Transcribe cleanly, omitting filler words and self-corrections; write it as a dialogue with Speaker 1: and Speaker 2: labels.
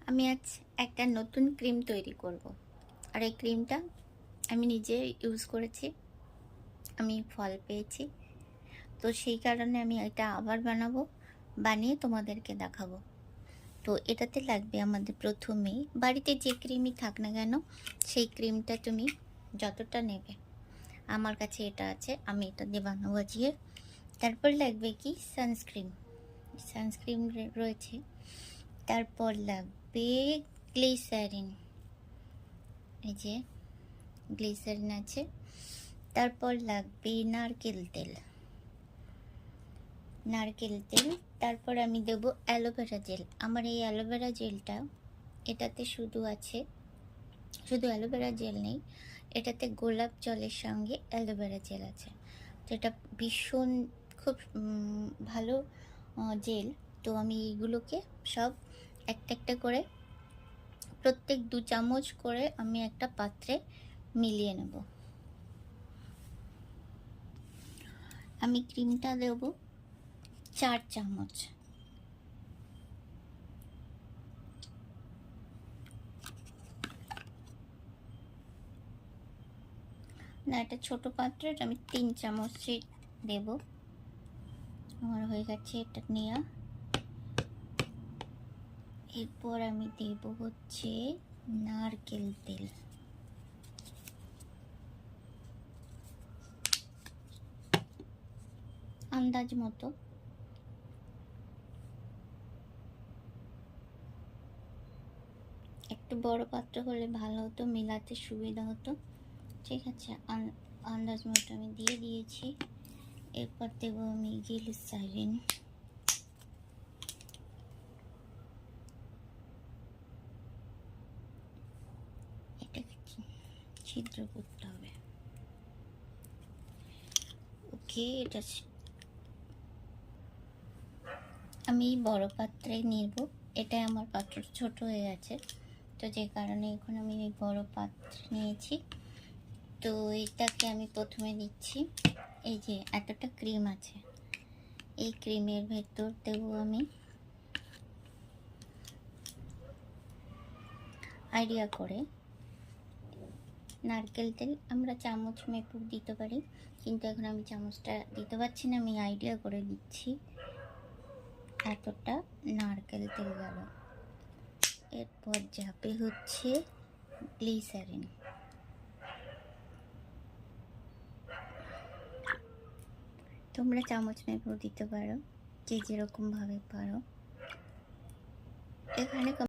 Speaker 1: আমি আজ একটা নতুন ক্রিম তৈরি করব। আর এই ক্রিমটা আমি নিজে ইউজ করেছি, আমি ফল পেয়েছি। তো সেই কারণে আমি এটা আবার বানাবো, বানিয়ে তোমাদেরকে দেখাবো। তো এটাতে লাগবে আমাদের প্রথমেই, বাড়িতে যে ক্রিমই থাক না কেন সেই ক্রিমটা তুমি যতটা নেবে, আমার কাছে এটা আছে, আমি এটা দিয়ে বানাবো আজকে। তারপর লাগবে কি সানস্ক্রিন, সানস্ক্রিন রয়েছে। তারপর লাগবে গ্লিসারিন, এই যে গ্লিসারিন আছে। তারপর লাগবে নারকেল তেল, নারকেল তেল। তারপর আমি দেব অ্যালোভেরা জেল। আমার এই অ্যালোভেরা জেলটা, এটাতে শুধু আছে, শুধু অ্যালোভেরা জেল নেই, এটাতে গোলাপ জলের সঙ্গে অ্যালোভেরা জেল আছে। তো এটা ভীষণ খুব ভালো জেল। তো আমি এইগুলোকে সব একটা একটা করে, প্রত্যেক 2 চামচ করে আমি একটা পাত্রে মিলিয়ে নেব। আমি ক্রিমটা দেব 4 চামচ। না, এটা ছোট পাত্রে, আমি 3 চামচই দেব। আমার হয়ে গেছে এটা নেওয়া। এরপর আমি দেব হচ্ছে নারকেল তেল, আন্দাজ মতো। একটু বড় পাত্র হলে ভালো হতো, মেলাতে সুবিধা হতো। ঠিক আছে, আন্দাজ মতো আমি দিয়ে দিয়েছি। এরপর দেবো আমি গ্লিসারিন। এটাকে ছিদ্র করতে হবে। ওকে, এটা আমি বড় পাত্রে নেব। এটাই আমার পাত্র ছোট হয়ে গেছে, তো যে কারণে এখন আমি এই বড় পাত্র নিয়েছি। তো এটাকে আমি প্রথমে দিচ্ছি, এই যে এতটা ক্রিম আছে, এই ক্রিমের ভেতর দেব আমি আইডিয়া করে নারকেল তেল। আমরা চামচ মেপে দিতে পারি, কিন্তু এখন আমি চামচটা দিতে পারছি না, আমি আইডিয়া করে দিচ্ছি। এতটা নারকেল তেল গেল। এরপর যাবে হচ্ছে গ্লিসারিন। তোমরা চামচ মেপেও দিতে পারো, যে যেরকম ভাবে পারো। এখানে